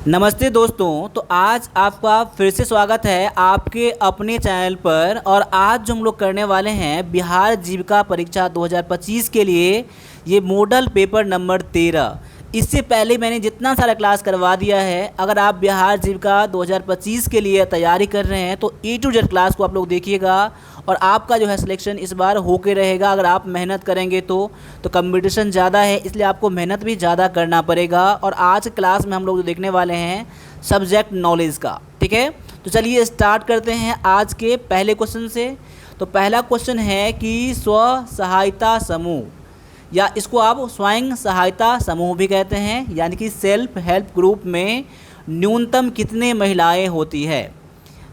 नमस्ते दोस्तों। तो आज आपका फिर से स्वागत है आपके अपने चैनल पर। और आज जो हम लोग करने वाले हैं बिहार जीविका परीक्षा 2025 के लिए ये मॉडल पेपर नंबर 13। इससे पहले मैंने जितना सारा क्लास करवा दिया है। अगर आप बिहार जीविका 2025 के लिए तैयारी कर रहे हैं तो A to Z क्लास को आप लोग देखिएगा और आपका जो है सिलेक्शन इस बार होके रहेगा। अगर आप मेहनत करेंगे तो कंपटीशन ज़्यादा है, इसलिए आपको मेहनत भी ज़्यादा करना पड़ेगा। और आज क्लास में हम लोग जो देखने वाले हैं सब्जेक्ट नॉलेज का, ठीक है। तो चलिए स्टार्ट करते हैं आज के पहले क्वेश्चन से। तो पहला क्वेश्चन है कि स्व सहायता समूह या इसको आप स्वयं सहायता समूह भी कहते हैं, यानी कि सेल्फ हेल्प ग्रुप में न्यूनतम कितने महिलाएं होती है।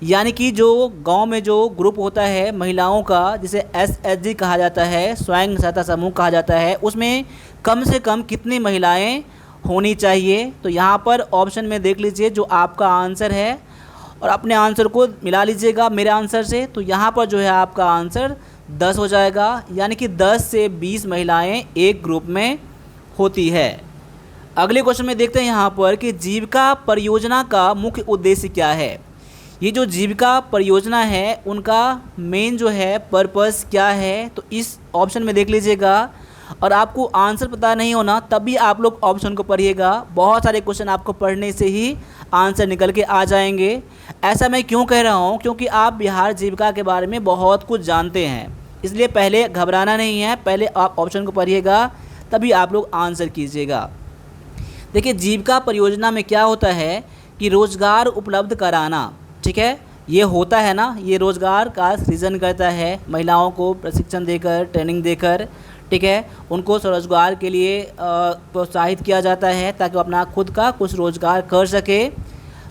यानी कि जो गांव में जो ग्रुप होता है महिलाओं का, जिसे SHG कहा जाता है, स्वयं सहायता समूह कहा जाता है, उसमें कम से कम कितनी महिलाएं होनी चाहिए। तो यहाँ पर ऑप्शन में देख लीजिए जो आपका आंसर है और अपने आंसर को मिला लीजिएगा मेरे आंसर से। तो यहाँ पर जो है आपका आंसर 10 हो जाएगा, यानी कि 10 से 20 महिलाएं एक ग्रुप में होती है। अगले क्वेश्चन में देखते हैं यहाँ पर कि जीविका परियोजना का मुख्य उद्देश्य क्या है। ये जो जीविका परियोजना है उनका मेन जो है पर्पस क्या है, तो इस ऑप्शन में देख लीजिएगा। और आपको आंसर पता नहीं होना तब भी आप लोग ऑप्शन को पढ़िएगा। बहुत सारे क्वेश्चन आपको पढ़ने से ही आंसर निकल के आ जाएंगे। ऐसा मैं क्यों कह रहा हूँ, क्योंकि आप बिहार जीविका के बारे में बहुत कुछ जानते हैं, इसलिए पहले घबराना नहीं है। पहले आप ऑप्शन को पढ़िएगा तभी आप लोग आंसर कीजिएगा। देखिए जीविका परियोजना में क्या होता है कि रोज़गार उपलब्ध कराना, ठीक है, ये होता है ना, ये रोज़गार का सृजन करता है महिलाओं को प्रशिक्षण देकर, ट्रेनिंग देकर, ठीक है, उनको स्वरोजगार के लिए प्रोत्साहित किया जाता है ताकि वो अपना खुद का कुछ रोज़गार कर सके।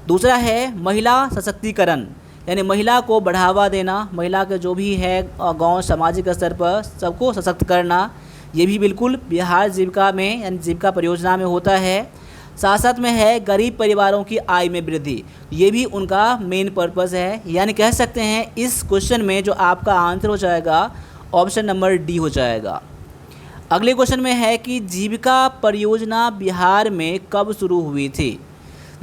दूसरा है महिला सशक्तिकरण, यानी महिला को बढ़ावा देना, महिला के जो भी है गांव सामाजिक स्तर पर सबको सशक्त करना, ये भी बिल्कुल बिहार जीविका में यानी जीविका परियोजना में होता है। साथ साथ में है गरीब परिवारों की आय में वृद्धि, ये भी उनका मेन पर्पस है। यानी कह सकते हैं इस क्वेश्चन में जो आपका आंसर हो जाएगा ऑप्शन नंबर डी हो जाएगा। अगले क्वेश्चन में है कि जीविका परियोजना बिहार में कब शुरू हुई थी।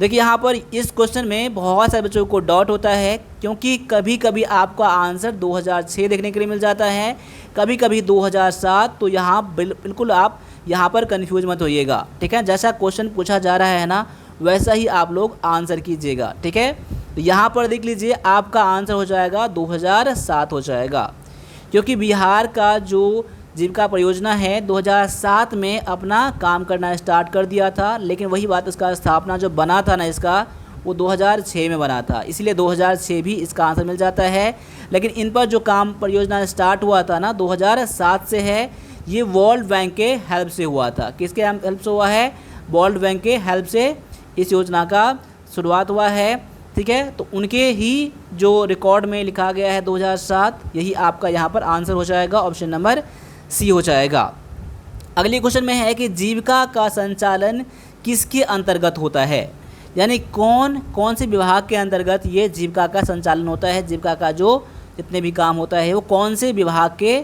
देखिए यहाँ पर इस क्वेश्चन में बहुत सारे बच्चों को डाउट होता है, क्योंकि कभी कभी आपका आंसर 2006 देखने के लिए मिल जाता है, कभी कभी 2007। तो यहाँ बिल्कुल आप यहाँ पर कंफ्यूज मत होइएगा, ठीक है। जैसा क्वेश्चन पूछा जा रहा है ना वैसा ही आप लोग आंसर कीजिएगा, ठीक है। तो यहाँ पर देख लीजिए आपका आंसर हो जाएगा 2007 हो जाएगा, क्योंकि बिहार का जो जीविका परियोजना है 2007 में अपना काम करना स्टार्ट कर दिया था। लेकिन वही बात, इसका स्थापना जो बना था ना इसका, वो 2006 में बना था, इसलिए 2006 भी इसका आंसर मिल जाता है। लेकिन इन पर जो काम परियोजना स्टार्ट हुआ था ना 2007 से है, ये वर्ल्ड बैंक के हेल्प से हुआ था। किसके हेल्प से हुआ है? वर्ल्ड बैंक के हेल्प से इस योजना का शुरुआत हुआ है, ठीक है। तो उनके ही जो रिकॉर्ड में लिखा गया है 2007, यही आपका यहाँ पर आंसर हो जाएगा, ऑप्शन नंबर सी हो जाएगा। अगले क्वेश्चन में है कि जीविका का संचालन किसके अंतर्गत होता है, यानी कौन कौन से विभाग के अंतर्गत ये जीविका का संचालन होता है। जीविका का जो जितने भी काम होता है वो कौन से विभाग के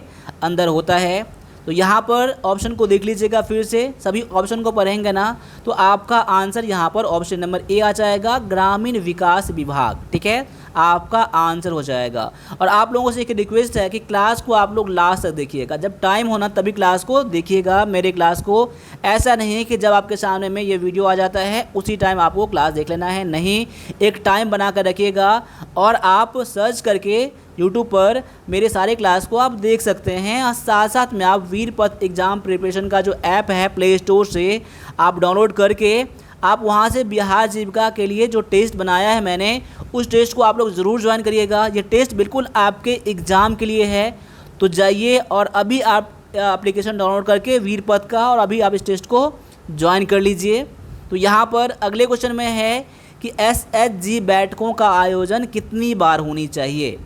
अंदर होता है। तो यहाँ पर ऑप्शन को देख लीजिएगा, फिर से सभी ऑप्शन को पढ़ेंगे ना तो आपका आंसर यहाँ पर ऑप्शन नंबर ए आ जाएगा, ग्रामीण विकास विभाग, ठीक है, आपका आंसर हो जाएगा। और आप लोगों से एक रिक्वेस्ट है कि क्लास को आप लोग लास्ट तक देखिएगा, जब टाइम होना तभी क्लास को देखिएगा, मेरे क्लास को। ऐसा नहीं है कि जब आपके सामने में ये वीडियो आ जाता है उसी टाइम आपको क्लास देख लेना है, नहीं, एक टाइम बना कर रखिएगा। और आप सर्च करके यूट्यूब पर मेरे सारे क्लास को आप देख सकते हैं। और साथ साथ में आप वीरपथ एग्ज़ाम प्रिपरेशन का जो ऐप है प्ले स्टोर से आप डाउनलोड करके आप वहां से बिहार जीविका के लिए जो टेस्ट बनाया है मैंने, उस टेस्ट को आप लोग ज़रूर ज्वाइन करिएगा। ये टेस्ट बिल्कुल आपके एग्ज़ाम के लिए है। तो जाइए और अभी आप एप्लीकेशन डाउनलोड करके वीरपथ का, और अभी आप इस टेस्ट को ज्वाइन कर लीजिए। तो यहाँ पर अगले क्वेश्चन में है कि SHG बैठकों का आयोजन कितनी बार होनी चाहिए।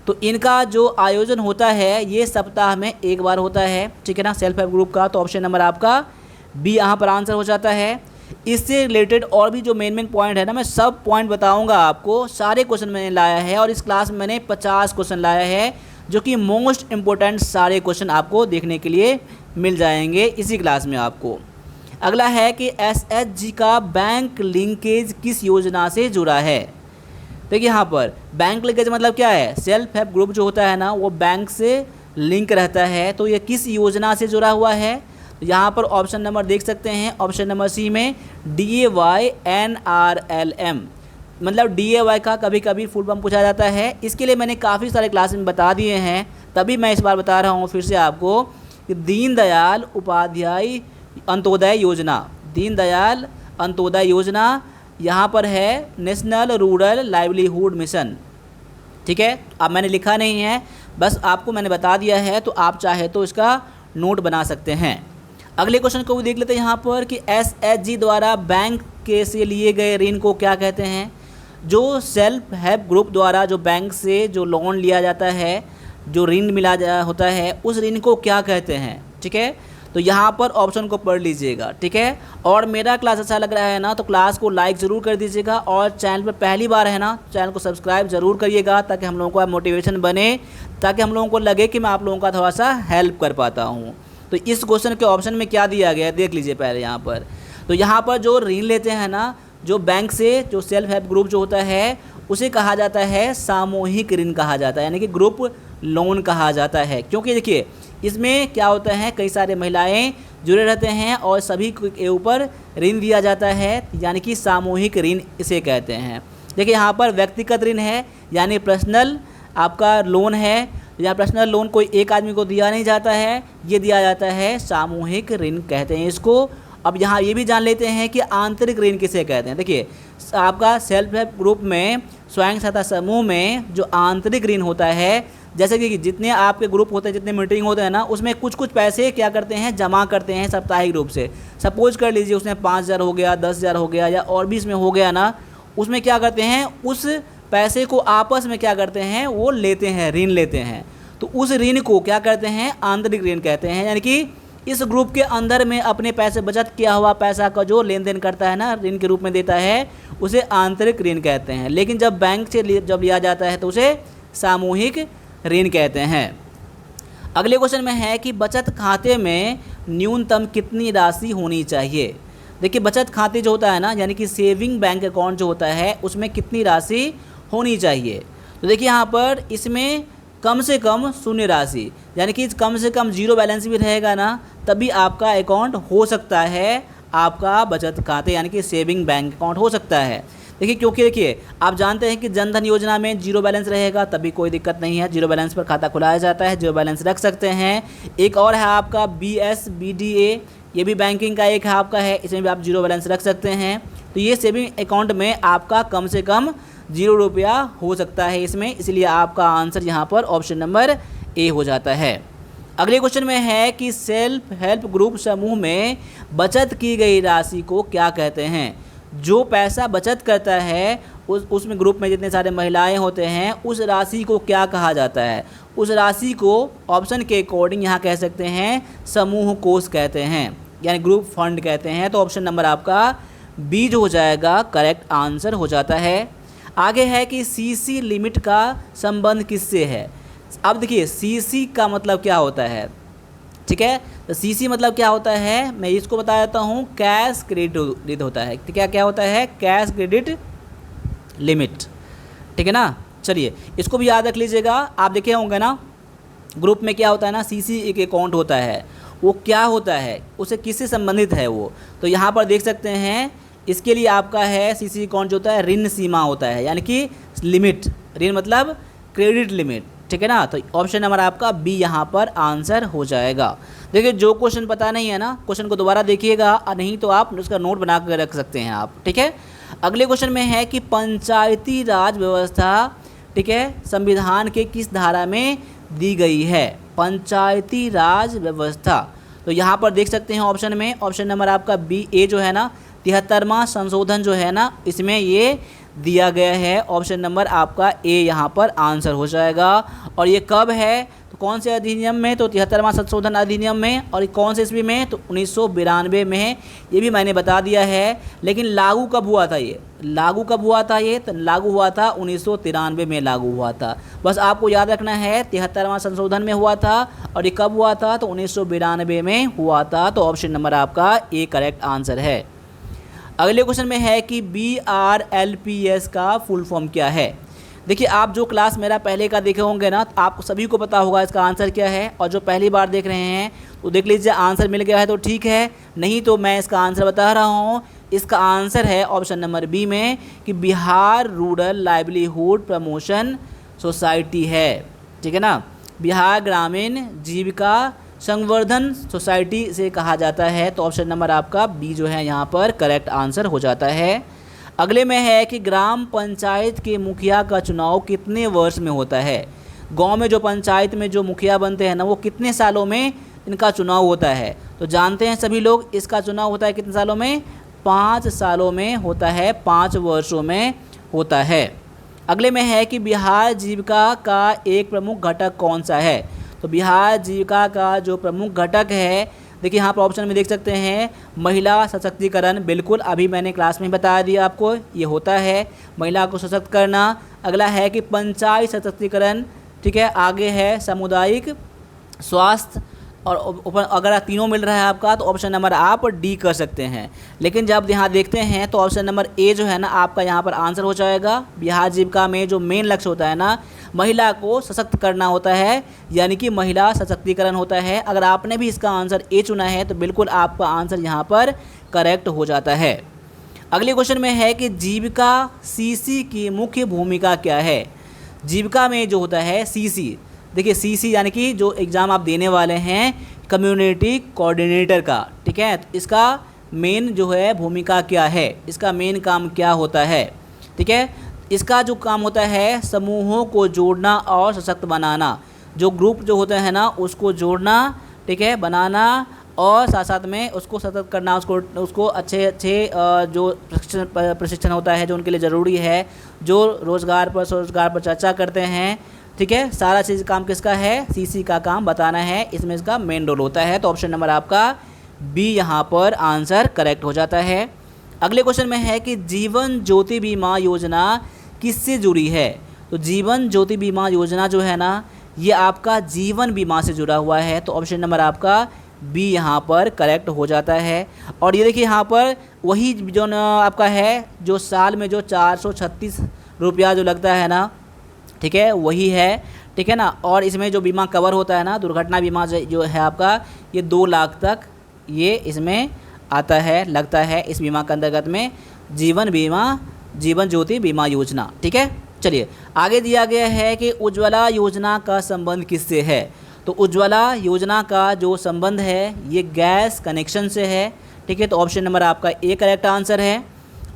तो इनका जो आयोजन होता है ये सप्ताह में एक बार होता है, ठीक है ना, सेल्फ हेल्प ग्रुप का। तो ऑप्शन नंबर आपका बी यहाँ पर आंसर हो जाता है। इससे रिलेटेड और भी जो मेन पॉइंट है ना, मैं सब पॉइंट बताऊंगा आपको। सारे क्वेश्चन मैंने लाया है और इस क्लास में मैंने 50 क्वेश्चन लाया है, जो कि मोस्ट इम्पोर्टेंट सारे क्वेश्चन आपको देखने के लिए मिल जाएंगे इसी क्लास में आपको। अगला है कि एसएचजी का बैंक लिंकेज किस योजना से जुड़ा है। देखिए यहाँ पर बैंक लिंकेज मतलब क्या है, सेल्फ हेल्प ग्रुप जो होता है ना वो बैंक से लिंक रहता है, तो ये किस योजना से जुड़ा हुआ है। तो यहाँ पर ऑप्शन नंबर देख सकते हैं, ऑप्शन नंबर सी में DAYNRLM, मतलब DAY का कभी कभी फुल फॉर्म पूछा जाता है। इसके लिए मैंने काफ़ी सारे क्लास में बता दिए हैं, तभी मैं इस बार बता रहा हूँ फिर से आपको कि दीनदयाल उपाध्याय अंत्योदय योजना, दीनदयाल अंत्योदय योजना यहाँ पर है नेशनल रूरल लाइवलीहुड मिशन। ठीक है, अब मैंने लिखा नहीं है, बस आपको मैंने बता दिया है, तो आप चाहे तो इसका नोट बना सकते हैं। अगले क्वेश्चन को भी देख लेते हैं यहाँ पर कि एसएचजी द्वारा बैंक के से लिए गए ऋण को क्या कहते हैं। जो सेल्फ हेल्प ग्रुप द्वारा जो बैंक से जो लोन लिया जाता है, जो ऋण होता है, उस ऋण को क्या कहते हैं। ठीक है, तो यहाँ पर ऑप्शन को पढ़ लीजिएगा। ठीक है, और मेरा क्लास अच्छा लग रहा है ना तो क्लास को लाइक ज़रूर कर दीजिएगा, और चैनल पर पहली बार है ना चैनल को सब्सक्राइब ज़रूर करिएगा, ताकि हम लोगों का मोटिवेशन बने, ताकि हम लोगों को लगे कि मैं आप लोगों का थोड़ा सा हेल्प कर पाता हूँ। तो इस क्वेश्चन के ऑप्शन में क्या दिया गया है देख लीजिए पहले यहाँ पर। तो यहाँ पर जो ऋण लेते हैं ना जो बैंक से, जो सेल्फ हेल्प ग्रुप जो होता है उसे कहा जाता है सामूहिक ऋण कहा जाता है, यानी कि ग्रुप लोन कहा जाता है। क्योंकि देखिए इसमें क्या होता है, कई सारे महिलाएं जुड़े रहते हैं और सभी के ऊपर ऋण दिया जाता है, यानी कि सामूहिक ऋण इसे कहते हैं। देखिए यहाँ पर व्यक्तिगत ऋण है, यानी पर्सनल आपका लोन है, यहाँ पर्सनल लोन कोई एक आदमी को दिया नहीं जाता है, ये दिया जाता है सामूहिक ऋण कहते हैं इसको। अब यहाँ ये भी जान लेते हैं कि आंतरिक ऋण किसे कहते हैं। देखिए आपका सेल्फ हेल्प ग्रुप में, स्वयं सहायता समूह में जो आंतरिक ऋण होता है, जैसे कि जितने आपके ग्रुप होते हैं, जितने मीटिंग होते हैं ना, उसमें कुछ कुछ पैसे क्या करते हैं, जमा करते हैं साप्ताहिक रूप से। सपोज कर लीजिए उसमें 5,000 हो गया, 10,000 हो गया, या और भी इसमें हो गया ना, उसमें क्या करते हैं, उस पैसे को आपस में क्या करते हैं, वो लेते हैं, ऋण लेते हैं। तो उस ऋण को क्या करते हैं, आंतरिक ऋण कहते हैं। यानी कि इस ग्रुप के अंदर में अपने पैसे बचत किया हुआ पैसा का जो लेन देन करता है ना, ऋण के रूप में देता है, उसे आंतरिक ऋण कहते हैं। लेकिन जब बैंक से जब लिया जाता है तो उसे सामूहिक ऋण कहते हैं। अगले क्वेश्चन में है कि बचत खाते में न्यूनतम कितनी राशि होनी चाहिए। देखिए बचत खाते जो होता है ना, यानी कि सेविंग बैंक अकाउंट जो होता है, उसमें कितनी राशि होनी चाहिए। तो देखिए यहाँ पर इसमें कम से कम शून्य राशि, यानी कि कम से कम जीरो बैलेंस भी रहेगा ना, तभी आपका अकाउंट हो सकता है, आपका बचत खाते यानी कि सेविंग बैंक अकाउंट हो सकता है। देखिए क्योंकि देखिए आप जानते हैं कि जनधन योजना में जीरो बैलेंस रहेगा, तभी कोई दिक्कत नहीं है, जीरो बैलेंस पर खाता खुलाया जाता है, जीरो बैलेंस रख सकते हैं। एक और है आपका BSBDA, ये भी बैंकिंग का एक है आपका है, इसमें भी आप जीरो बैलेंस रख सकते हैं। तो ये सेविंग अकाउंट में आपका कम से कम 0 रुपया हो सकता है इसमें, इसलिए आपका आंसर यहाँ पर ऑप्शन नंबर ए हो जाता है। अगले क्वेश्चन में है कि सेल्फ हेल्प ग्रुप समूह में बचत की गई राशि को क्या कहते हैं। जो पैसा बचत करता है उसमें ग्रुप में जितने सारे महिलाएं होते हैं, उस राशि को क्या कहा जाता है। उस राशि को ऑप्शन के अकॉर्डिंग यहाँ कह सकते हैं समूह कोष कहते हैं, यानी ग्रुप फंड कहते हैं। तो ऑप्शन नंबर आपका बी जो हो जाएगा करेक्ट आंसर हो जाता है। आगे है कि सीसी लिमिट का संबंध किससे है। अब देखिए सीसी का मतलब क्या होता है, ठीक है। तो सीसी मतलब क्या होता है, मैं इसको बता देता हूँ, कैश क्रेडिट होता है। तो क्या क्या होता है, कैश क्रेडिट लिमिट, ठीक है ना। चलिए इसको भी याद रख लीजिएगा। आप देखे होंगे ना ग्रुप में क्या होता है ना, सीसी एक अकाउंट होता है, वो क्या होता है, उसे किससे संबंधित है वो। तो यहाँ पर देख सकते हैं इसके लिए आपका है सीसी अकाउंट जो होता है ऋण सीमा होता है, यानी कि लिमिट, ऋण मतलब क्रेडिट लिमिट, ठीक है ना। तो ऑप्शन नंबर आपका बी यहाँ पर आंसर हो जाएगा। देखिए जो क्वेश्चन पता नहीं है ना, क्वेश्चन को दोबारा देखिएगा, और नहीं तो आप उसका नोट बना कर रख सकते हैं आप, ठीक है। अगले क्वेश्चन में है कि पंचायती राज व्यवस्था, ठीक है, संविधान के किस धारा में दी गई है। पंचायती राज व्यवस्था, तो यहाँ पर देख सकते हैं ऑप्शन में, ऑप्शन नंबर आपका बी ए जो है ना, 73वां संशोधन जो है ना, इसमें ये दिया गया है। ऑप्शन नंबर आपका ए यहाँ पर आंसर हो जाएगा। और ये कब है, तो कौन से अधिनियम में, तो 73वां संशोधन अधिनियम में। और कौन से ईस्वी में, तो 1992 में। ये भी मैंने बता दिया है। लेकिन लागू कब हुआ था, ये लागू कब हुआ था, ये तो लागू हुआ था 1993 में लागू हुआ था। बस आपको याद रखना है 73वां संशोधन में हुआ था। और ये कब हुआ था, तो 1992 में हुआ था। तो ऑप्शन नंबर आपका ए करेक्ट आंसर है। अगले क्वेश्चन में है कि BRLPS का फुल फॉर्म क्या है। देखिए, आप जो क्लास मेरा पहले का देखे होंगे ना, तो आपको सभी को पता होगा इसका आंसर क्या है। और जो पहली बार देख रहे हैं तो देख लीजिए, आंसर मिल गया है तो ठीक है, नहीं तो मैं इसका आंसर बता रहा हूँ। इसका आंसर है ऑप्शन नंबर बी में कि Bihar rural livelihood promotion society है। ठीक है ना, बिहार ग्रामीण जीविका संवर्धन सोसाइटी से कहा जाता है। तो ऑप्शन नंबर आपका बी जो है यहाँ पर करेक्ट आंसर हो जाता है। अगले में है कि ग्राम पंचायत के मुखिया का चुनाव कितने वर्ष में होता है। गांव में जो पंचायत में जो मुखिया बनते हैं ना, वो कितने सालों में इनका चुनाव होता है। तो जानते हैं सभी लोग, इसका चुनाव होता है कितने सालों में, 5 सालों में होता है, 5 वर्षों में होता है। अगले में है कि बिहार जीविका का एक प्रमुख घटक कौन सा है। तो बिहार जीविका का जो प्रमुख घटक है, देखिए यहाँ पर ऑप्शन में देख सकते हैं महिला सशक्तिकरण। बिल्कुल, अभी मैंने क्लास में बता दिया आपको, ये होता है महिला को सशक्त करना। अगला है कि पंचायत सशक्तिकरण। ठीक है, आगे है सामुदायिक स्वास्थ्य। और ऊपर अगर तीनों मिल रहा है आपका, तो ऑप्शन नंबर आप डी कर सकते हैं। लेकिन जब यहाँ देखते हैं तो ऑप्शन नंबर ए जो है ना आपका यहाँ पर आंसर हो जाएगा। बिहार जीविका में जो मेन लक्ष्य होता है ना, महिला को सशक्त करना होता है, यानी कि महिला सशक्तिकरण होता है। अगर आपने भी इसका आंसर ए चुना है तो बिल्कुल आपका आंसर यहाँ पर करेक्ट हो जाता है। अगले क्वेश्चन में है कि जीविका सीसी की मुख्य भूमिका क्या है। जीविका में जो होता है सीसी, देखिए सीसी यानी कि जो एग्ज़ाम आप देने वाले हैं कम्युनिटी कोऑर्डिनेटर का। ठीक है, तो इसका मेन जो है भूमिका क्या है, इसका मेन काम क्या होता है। ठीक है, इसका जो काम होता है समूहों को जोड़ना और सशक्त बनाना। जो ग्रुप जो होते हैं ना उसको जोड़ना, ठीक है, बनाना, और साथ साथ में उसको सशक्त करना, उसको अच्छे जो प्रशिक्षण होता है जो उनके लिए ज़रूरी है, जो रोज़गार पर चर्चा करते हैं। ठीक है, सारा चीज़ काम किसका है, सीसी का काम बताना है, इसमें इसका मेन रोल होता है। तो ऑप्शन नंबर आपका बी यहाँ पर आंसर करेक्ट हो जाता है। अगले क्वेश्चन में है कि जीवन ज्योति बीमा योजना किससे जुड़ी है। तो जीवन ज्योति बीमा योजना जो है ना, ये आपका जीवन बीमा से जुड़ा हुआ है। तो ऑप्शन नंबर आपका बी यहाँ पर करेक्ट हो जाता है। और ये देखिए यहाँ पर वही जो आपका है, जो साल में जो 436 रुपया जो लगता है ना, ठीक है, वही है। ठीक है ना, और इसमें जो बीमा कवर होता है ना, दुर्घटना बीमा जो है आपका, ये 2 लाख तक ये इसमें आता है, लगता है इस बीमा के अंतर्गत में, जीवन बीमा, जीवन ज्योति बीमा योजना। ठीक है, चलिए आगे दिया गया है कि उज्ज्वला योजना का संबंध किससे है। तो उज्ज्वला योजना का जो संबंध है ये गैस कनेक्शन से है। ठीक है, तो ऑप्शन नंबर आपका ए करेक्ट आंसर है।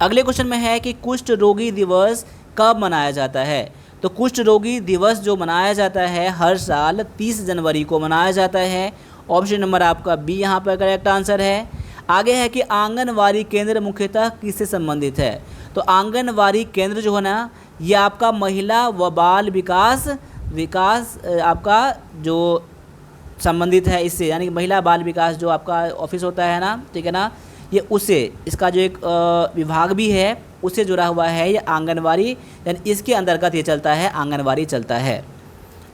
अगले क्वेश्चन में है कि कुष्ठ रोगी दिवस कब मनाया जाता है। तो कुष्ठ रोगी दिवस जो मनाया जाता है हर साल 30 जनवरी को मनाया जाता है। ऑप्शन नंबर आपका बी यहाँ पर करेक्ट आंसर है। आगे है कि आंगनवाड़ी केंद्र मुख्यतः किससे संबंधित है। तो आंगनवाड़ी केंद्र जो है ना, ये आपका महिला व बाल विकास आपका जो संबंधित है इससे, यानी कि महिला बाल विकास जो आपका ऑफिस होता है ना, ठीक है ना, ये उससे, इसका जो एक विभाग भी है उससे जुड़ा हुआ है ये आंगनवाड़ी, यानी इसके अंतर्गत ये चलता है, आंगनवाड़ी चलता है।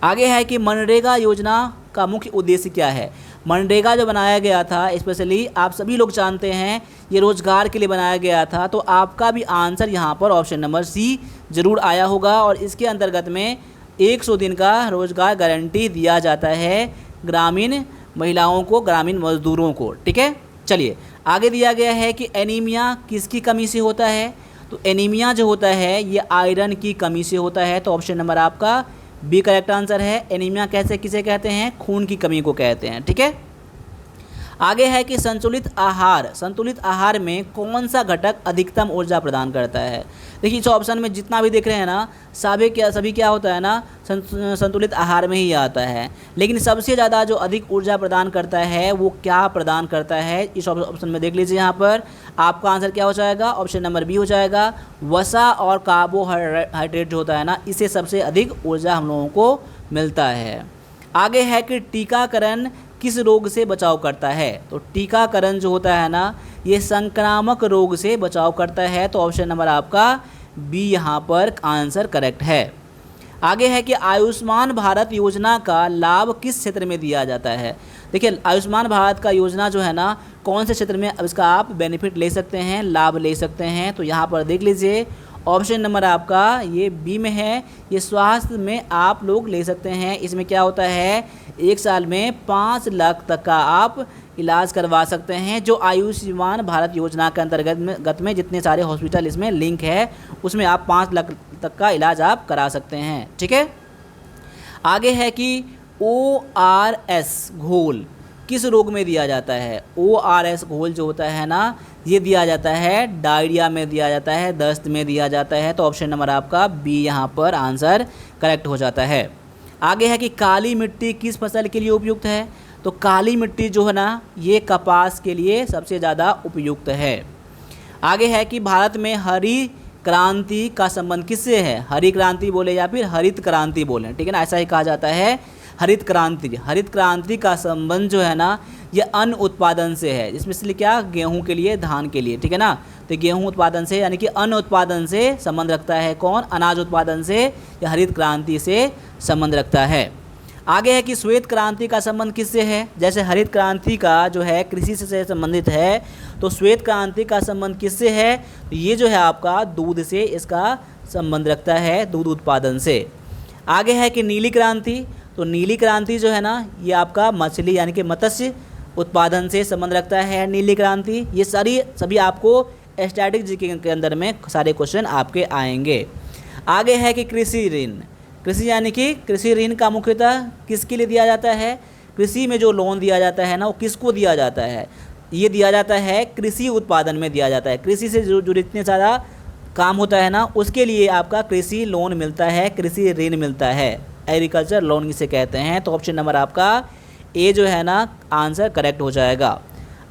आगे है कि मनरेगा योजना का मुख्य उद्देश्य क्या है। मनरेगा जो बनाया गया था, स्पेशली आप सभी लोग जानते हैं ये रोज़गार के लिए बनाया गया था। तो आपका भी आंसर यहाँ पर ऑप्शन नंबर सी ज़रूर आया होगा। और इसके अंतर्गत में 100 दिन का रोज़गार गारंटी दिया जाता है ग्रामीण महिलाओं को, ग्रामीण मजदूरों को। ठीक है, चलिए आगे दिया गया है कि एनीमिया किसकी कमी से होता है। तो एनीमिया जो होता है ये आयरन की कमी से होता है। तो ऑप्शन नंबर आपका बी करेक्ट आंसर है। एनीमिया कैसे किसे कहते हैं, खून की कमी को कहते हैं। ठीक है, आगे है कि संतुलित आहार में कौन सा घटक अधिकतम ऊर्जा प्रदान करता है। देखिए इस ऑप्शन में जितना भी देख रहे हैं ना, सभी क्या होता है ना, संतुलित आहार में ही आता है। लेकिन सबसे ज़्यादा जो अधिक ऊर्जा प्रदान करता है वो क्या प्रदान करता है, इस ऑप्शन में देख लीजिए। यहाँ पर आपका आंसर क्या हो जाएगा, ऑप्शन नंबर बी हो जाएगा। वसा और कार्बोहाइड्रेट जो होता है ना, इससे सबसे अधिक ऊर्जा हम लोगों को मिलता है। आगे है कि टीकाकरण किस रोग से बचाव करता है। तो टीकाकरण जो होता है ना, ये संक्रामक रोग से बचाव करता है। तो ऑप्शन नंबर आपका बी यहाँ पर आंसर करेक्ट है। आगे है कि आयुष्मान भारत योजना का लाभ किस क्षेत्र में दिया जाता है। देखिए आयुष्मान भारत का योजना जो है ना, कौन से क्षेत्र में अब इसका आप बेनिफिट ले सकते हैं, लाभ ले सकते हैं। तो यहाँ पर देख लीजिए ऑप्शन नंबर आपका ये बी में है, ये स्वास्थ्य में आप लोग ले सकते हैं। इसमें क्या होता है, 1 साल में 5 लाख तक का आप इलाज करवा सकते हैं। जो आयुष्मान भारत योजना के अंतर्गत में जितने सारे हॉस्पिटल इसमें लिंक है, उसमें आप 5 लाख तक का इलाज आप करा सकते हैं। ठीक है। आगे है कि ORS घोल किस रोग में दिया जाता है। ORS घोल जो होता है ना, ये दिया जाता है डायरिया में दिया जाता है, दस्त में दिया जाता है। तो ऑप्शन नंबर आपका बी यहाँ पर आंसर करेक्ट हो जाता है। आगे है कि काली मिट्टी किस फसल के लिए उपयुक्त है। तो काली मिट्टी जो है ना, ये कपास के लिए सबसे ज़्यादा उपयुक्त है। आगे है कि भारत में हरी क्रांति का संबंध किससे है। हरी क्रांति बोले या फिर हरित क्रांति बोले, ठीक है ना, ऐसा ही कहा जाता है। हरित क्रांति का संबंध जो है ना, ये अन्न उत्पादन से है। इसमें इसलिए क्या, गेहूं के लिए, धान के लिए, ठीक है ना। तो गेहूं उत्पादन से यानी कि अन्न उत्पादन से संबंध रखता है कौन, अनाज उत्पादन से, या हरित क्रांति से संबंध रखता है। आगे है कि श्वेत क्रांति का संबंध किससे है। जैसे हरित क्रांति का जो है कृषि से संबंधित है, तो श्वेत क्रांति का संबंध किससे है, तो ये जो है आपका दूध से इसका संबंध रखता है, दूध उत्पादन से। आगे है कि नीली क्रांति, तो नीली क्रांति जो है ना, ये आपका मछली यानी कि मत्स्य उत्पादन से संबंध रखता है नीली क्रांति। ये सभी आपको स्टैटिक जीके के अंदर में सारे क्वेश्चन आपके आएंगे। आगे है कि कृषि यानी कि कृषि ऋण का मुख्यतः किसके लिए दिया जाता है। कृषि में जो लोन दिया जाता है ना, वो किसको दिया जाता है, ये दिया जाता है कृषि उत्पादन में दिया जाता है। कृषि से जो जितने सारा काम होता है ना, उसके लिए आपका कृषि लोन मिलता है, कृषि ऋण मिलता है, एग्रीकल्चर लोन इसे कहते हैं। तो ऑप्शन नंबर आपका ए जो है ना, आंसर करेक्ट हो जाएगा।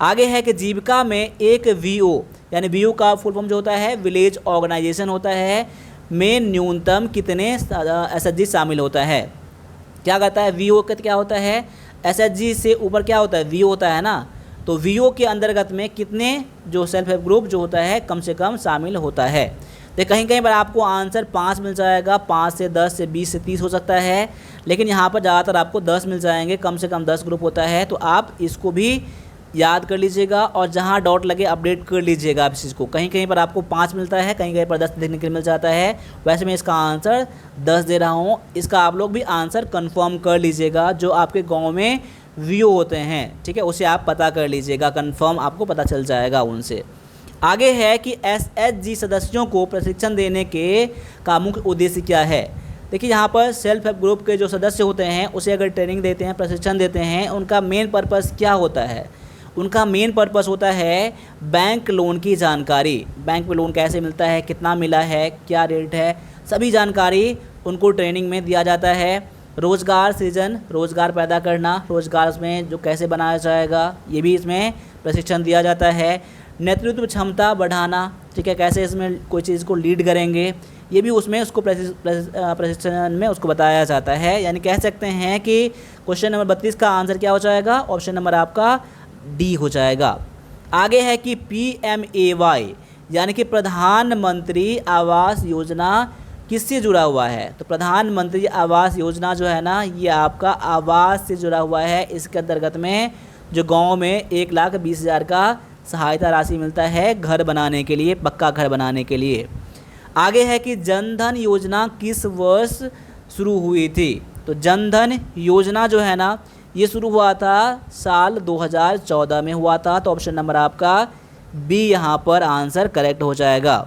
आगे है कि जीविका में एक VO यानी VO का फुल फॉर्म जो होता है विलेज ऑर्गेनाइजेशन होता है, में न्यूनतम कितने SHG शामिल होता है। क्या कहता है, VO का क्या होता है, SHG से ऊपर क्या होता है, VO होता है ना। तो VO के अंतर्गत में कितने जो सेल्फ हेल्प ग्रुप जो होता है कम से कम शामिल होता है। तो कहीं पर आपको आंसर 5 मिल जाएगा, 5 से 10 से 20 से 30 हो सकता है, लेकिन यहाँ पर ज़्यादातर आपको 10 मिल जाएंगे, कम से कम 10 ग्रुप होता है। तो आप इसको भी याद कर लीजिएगा और जहाँ डॉट लगे अपडेट कर लीजिएगा आप इस चीज़ को। कहीं पर आपको 5 मिलता है, कहीं पर 10 देखने के लिए मिल जाता है। वैसे मैं इसका आंसर 10 दे रहा हूँ, इसका आप लोग भी आंसर कन्फर्म कर लीजिएगा। जो आपके गाँव में VO होते हैं, ठीक है, उसे आप पता कर लीजिएगा, कन्फर्म आपको पता चल जाएगा उनसे। आगे है कि SHG सदस्यों को प्रशिक्षण देने का मुख्य उद्देश्य क्या है। देखिए यहाँ पर सेल्फ हेल्प ग्रुप के जो सदस्य होते हैं, उसे अगर ट्रेनिंग देते हैं, प्रशिक्षण देते हैं, उनका मेन पर्पस क्या होता है। उनका मेन पर्पस होता है बैंक लोन की जानकारी। बैंक में लोन कैसे मिलता है, कितना मिला है, क्या रेट है, सभी जानकारी उनको ट्रेनिंग में दिया जाता है। रोज़गार सृजन, रोज़गार पैदा करना, रोज़गार उसमें जो कैसे बनाया जाएगा, ये भी इसमें प्रशिक्षण दिया जाता है। नेतृत्व क्षमता बढ़ाना, ठीक है, कैसे इसमें कोई चीज़ को लीड करेंगे, ये भी उसमें उसको प्रशिक्षण में उसको बताया जाता है। यानी कह सकते हैं कि क्वेश्चन नंबर 32 का आंसर क्या हो जाएगा, ऑप्शन नंबर आपका डी हो जाएगा। आगे है कि PMAY यानी कि प्रधानमंत्री आवास योजना किससे जुड़ा हुआ है। तो प्रधानमंत्री आवास योजना जो है ना, ये आपका आवास से जुड़ा हुआ है। इसके अंतर्गत में जो गांव में 1,20,000 का सहायता राशि मिलता है घर बनाने के लिए, पक्का घर बनाने के लिए। आगे है कि जनधन योजना किस वर्ष शुरू हुई थी। तो जनधन योजना जो है ना, ये शुरू हुआ था साल 2014 में हुआ था। तो ऑप्शन नंबर आपका बी यहाँ पर आंसर करेक्ट हो जाएगा।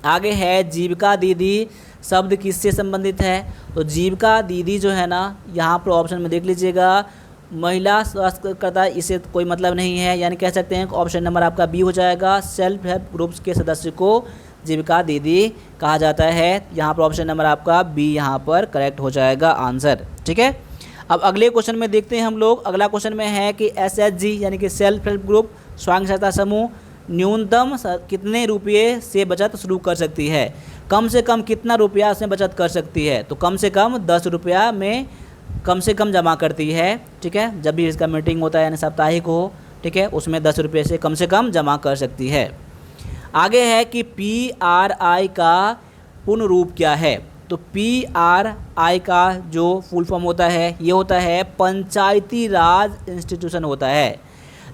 आगे है जीविका दीदी शब्द किससे संबंधित है। तो जीविका दीदी जो है ना, यहाँ पर ऑप्शन में देख लीजिएगा, महिला स्वास्थ्यकर्ता इसे कोई मतलब नहीं है, यानी कह सकते हैं ऑप्शन नंबर आपका बी हो जाएगा। सेल्फ हेल्प ग्रुप्स के सदस्य को जीविका दीदी कहा जाता है। यहाँ पर ऑप्शन नंबर आपका बी यहाँ पर करेक्ट हो जाएगा आंसर। ठीक है, अब अगले क्वेश्चन में देखते हैं हम लोग। अगला क्वेश्चन में है कि SHG यानी कि सेल्फ हेल्प ग्रुप स्वयं सहायता समूह न्यूनतम कितने रुपये से बचत शुरू कर सकती है, कम से कम कितना रुपया उसमें बचत कर सकती है। तो कम से कम 10 रुपया में कम से कम जमा करती है। ठीक है, जब भी इसका मीटिंग होता है यानी साप्ताहिक हो, ठीक है, उसमें 10 रुपये से कम जमा कर सकती है। आगे है कि PRI का पूर्ण रूप क्या है। तो PRI का जो फुल फॉर्म होता है ये होता है पंचायती राज इंस्टीट्यूशन होता है।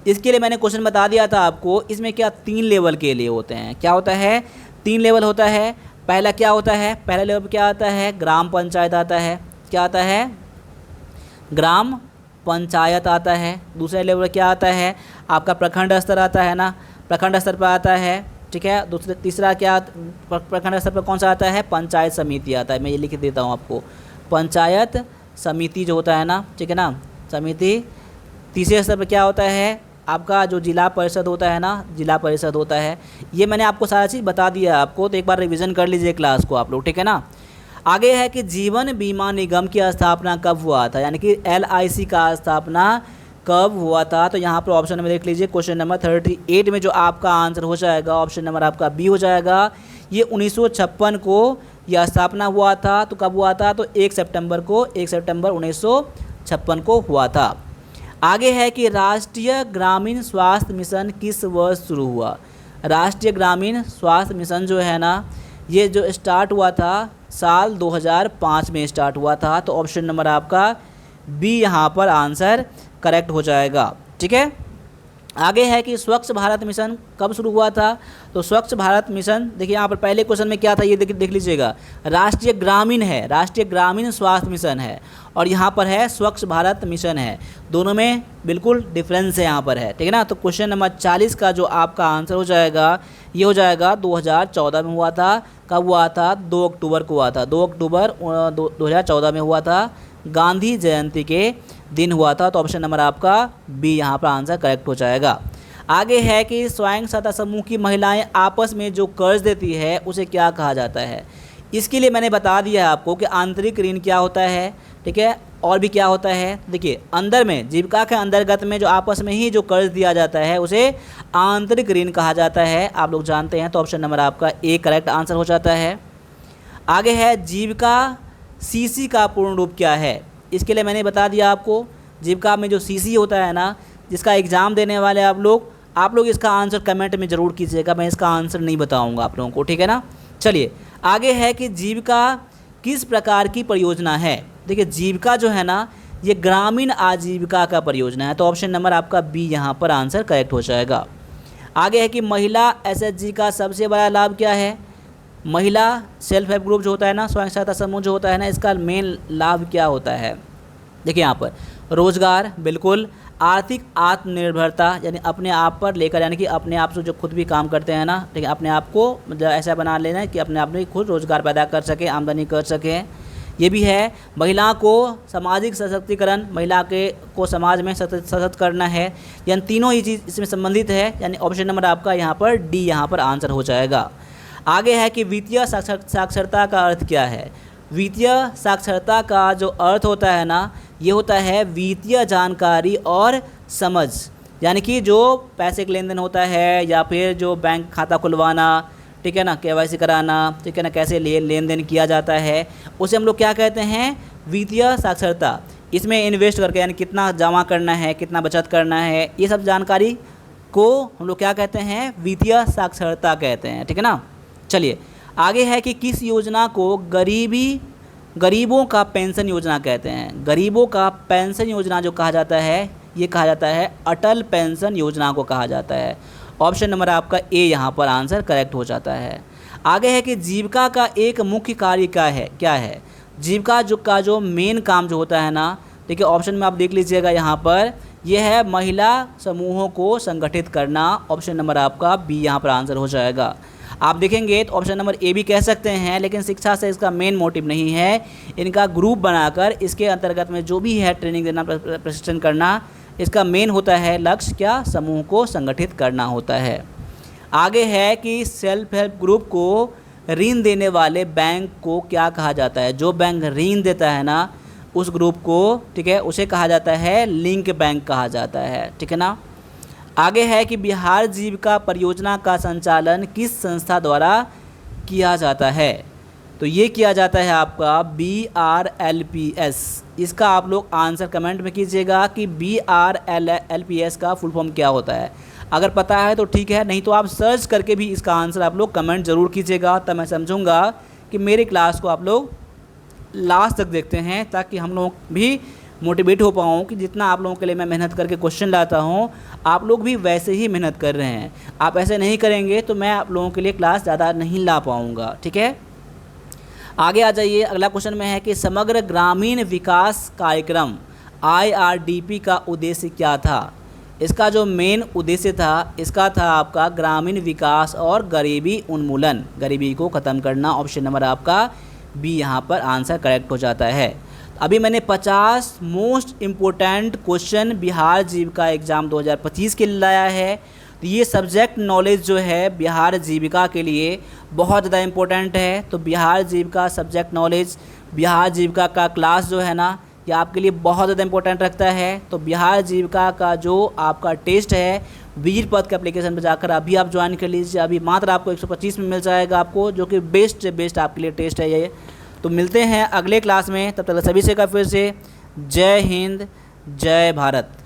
इसके लिए मैंने क्वेश्चन बता दिया था आपको, इसमें क्या 3 लेवल के लिए होते हैं। क्या होता है, 3 लेवल होता है। पहला क्या होता है, पहला लेवल क्या आता है, ग्राम पंचायत आता है। क्या आता है, ग्राम पंचायत आता है। दूसरा लेवल क्या आता है, आपका प्रखंड स्तर आता है ना, प्रखंड स्तर पर आता है। ठीक है, तीसरा क्या प्रखंड स्तर पर कौन सा आता है, पंचायत समिति आता है। मैं ये लिख देता हूँ आपको, पंचायत समिति जो होता है ना, ठीक है ना, समिति। तीसरे स्तर पर क्या होता है, आपका जो जिला परिषद होता है ना, जिला परिषद होता है। ये मैंने आपको सारा चीज़ बता दिया आपको, तो एक बार रिवीजन कर लीजिए क्लास को आप लोग, ठीक है ना। आगे है कि जीवन बीमा निगम की स्थापना कब हुआ था, यानी कि LIC का स्थापना कब हुआ था। तो यहाँ पर ऑप्शन में देख लीजिए, क्वेश्चन नंबर 38 में जो आपका आंसर हो जाएगा ऑप्शन नंबर आपका बी हो जाएगा। ये 1956 को यह स्थापना हुआ था। तो कब हुआ था, तो 1 सितंबर 1956 को हुआ था। आगे है कि राष्ट्रीय ग्रामीण स्वास्थ्य मिशन किस वर्ष शुरू हुआ। राष्ट्रीय ग्रामीण स्वास्थ्य मिशन जो है ना, ये जो स्टार्ट हुआ था साल 2005 में स्टार्ट हुआ था। तो ऑप्शन नंबर आपका बी यहाँ पर आंसर करेक्ट हो जाएगा। ठीक है, आगे है कि स्वच्छ भारत मिशन कब शुरू हुआ था। तो स्वच्छ भारत मिशन देखिए यहाँ पर पहले क्वेश्चन में क्या था, ये देख लीजिएगा, राष्ट्रीय ग्रामीण है, राष्ट्रीय ग्रामीण स्वास्थ्य मिशन है, और यहाँ पर है स्वच्छ भारत मिशन है। दोनों में बिल्कुल डिफरेंस है यहाँ पर है। ठीक है ना, तो क्वेश्चन नंबर 40 का जो आपका आंसर हो जाएगा ये हो जाएगा 2014 में हुआ था। कब हुआ था, 2 अक्टूबर को हुआ था। 2 अक्टूबर 2014 में हुआ था, गांधी जयंती के दिन हुआ था। तो ऑप्शन नंबर आपका बी यहाँ पर आंसर करेक्ट हो जाएगा। आगे है कि स्वयं सहायता समूह की महिलाएं आपस में जो कर्ज देती है उसे क्या कहा जाता है। इसके लिए मैंने बता दिया है आपको कि आंतरिक ऋण क्या होता है। ठीक है, और भी क्या होता है, देखिए अंदर में जीविका के अंतर्गत में जो आपस में ही जो कर्ज दिया जाता है उसे आंतरिक ऋण कहा जाता है, आप लोग जानते हैं। तो ऑप्शन नंबर आपका ए करेक्ट आंसर हो जाता है। आगे है जीविका CC का पूर्ण रूप क्या है। इसके लिए मैंने बता दिया आपको, जीविका में जो CC होता है ना, जिसका एग्ज़ाम देने वाले आप लोग इसका आंसर कमेंट में ज़रूर कीजिएगा, मैं इसका आंसर नहीं बताऊंगा आप लोगों को, ठीक है ना। चलिए आगे है कि जीविका किस प्रकार की परियोजना है। देखिए जीविका जो है ना, ये ग्रामीण आजीविका का परियोजना है। तो ऑप्शन नंबर आपका बी यहाँ पर आंसर करेक्ट हो जाएगा। आगे है कि महिला SHG का सबसे बड़ा लाभ क्या है। महिला सेल्फ हेल्प ग्रुप जो होता है ना, स्वयं सहायता समूह जो होता है ना, इसका मेन लाभ क्या होता है। देखिए यहाँ पर रोजगार, बिल्कुल। आर्थिक आत्मनिर्भरता, यानी अपने आप पर लेकर, यानी कि अपने आप से जो खुद भी काम करते हैं ना, ठीक है, अपने आप को मतलब ऐसा बना लेना कि अपने आप में खुद रोजगार पैदा कर सके, आमदनी कर सके, ये भी है। महिला को सामाजिक सशक्तिकरण, महिला को समाज में सशक्त करना है, यानी तीनों ही चीज़ इसमें संबंधित है, यानी ऑप्शन नंबर आपका यहाँ पर डी यहाँ पर आंसर हो जाएगा। आगे है कि वित्तीय साक्षरता का अर्थ क्या है। वित्तीय साक्षरता का जो अर्थ होता है ना, ये होता है वित्तीय जानकारी और समझ, यानी कि जो पैसे का लेन देन होता है या फिर जो बैंक खाता खुलवाना, ठीक है ना, KYC कराना, ठीक है ना, कैसे लेन देन किया जाता है, उसे हम लोग क्या कहते हैं, वित्तीय साक्षरता। इसमें इन्वेस्ट करके यानी कितना जमा करना है, कितना बचत करना है, ये सब जानकारी को हम लोग क्या कहते हैं, वित्तीय साक्षरता कहते हैं, ठीक है ना। चलिए आगे है कि किस योजना को गरीबों का पेंशन योजना कहते हैं। गरीबों का पेंशन योजना जो कहा जाता है, ये कहा जाता है अटल पेंशन योजना को कहा जाता है। ऑप्शन नंबर आपका ए यहाँ पर आंसर करेक्ट हो जाता है। आगे है कि जीविका का एक मुख्य कार्य क्या है। जीविका का जो मेन काम जो होता है ना, देखिए ऑप्शन में आप देख लीजिएगा, यहाँ पर यह है महिला समूहों को संगठित करना। ऑप्शन नंबर आपका बी यहाँ पर आंसर हो जाएगा। आप देखेंगे तो ऑप्शन नंबर ए भी कह सकते हैं, लेकिन शिक्षा से इसका मेन मोटिव नहीं है। इनका ग्रुप बनाकर इसके अंतर्गत में जो भी है ट्रेनिंग देना, प्रशिक्षण करना, इसका मेन होता है लक्ष्य क्या, समूह को संगठित करना होता है। आगे है कि सेल्फ हेल्प ग्रुप को ऋण देने वाले बैंक को क्या कहा जाता है। जो बैंक ऋण देता है ना उस ग्रुप को, ठीक है, उसे कहा जाता है लिंक बैंक कहा जाता है, ठीक है ना। आगे है कि बिहार जीविका परियोजना का संचालन किस संस्था द्वारा किया जाता है। तो ये किया जाता है आपका BRLPS। इसका आप लोग आंसर कमेंट में कीजिएगा कि BRLPS का फुल फॉर्म क्या होता है। अगर पता है तो ठीक है, नहीं तो आप सर्च करके भी इसका आंसर आप लोग कमेंट ज़रूर कीजिएगा, तब मैं समझूंगा कि मेरी क्लास को आप लोग लास्ट तक देखते हैं, ताकि हम लोग भी मोटिवेट हो पाऊँ कि जितना आप लोगों के लिए मैं मेहनत करके क्वेश्चन लाता हूँ आप लोग भी वैसे ही मेहनत कर रहे हैं। आप ऐसे नहीं करेंगे तो मैं आप लोगों के लिए क्लास ज़्यादा नहीं ला पाऊँगा, ठीक है। आगे आ जाइए, अगला क्वेश्चन में है कि समग्र ग्रामीण विकास कार्यक्रम IRDP का उद्देश्य क्या था। इसका जो मेन उद्देश्य था, इसका था आपका ग्रामीण विकास और गरीबी उन्मूलन, गरीबी को ख़त्म करना। ऑप्शन नंबर आपका बी यहाँ पर आंसर करेक्ट हो जाता है। अभी मैंने 50 मोस्ट इम्पोर्टेंट क्वेश्चन बिहार जीविका एग्ज़ाम 2025 के लिए लाया है। तो ये सब्जेक्ट नॉलेज जो है बिहार जीविका के लिए बहुत ज़्यादा इम्पोर्टेंट है। तो बिहार जीविका सब्जेक्ट नॉलेज, बिहार जीविका का क्लास जो है ना, ये आपके लिए बहुत ज़्यादा इंपॉर्टेंट रखता है। तो बिहार जीविका का जो आपका टेस्ट है वीर पद के एप्लीकेशन पर जाकर अभी आप ज्वाइन कर लीजिए। अभी मात्र आपको 125 में मिल जाएगा आपको, जो कि बेस्ट से बेस्ट आपके लिए टेस्ट है ये। तो मिलते हैं अगले क्लास में, तब तक सभी से का फिर से जय हिंद, जय भारत।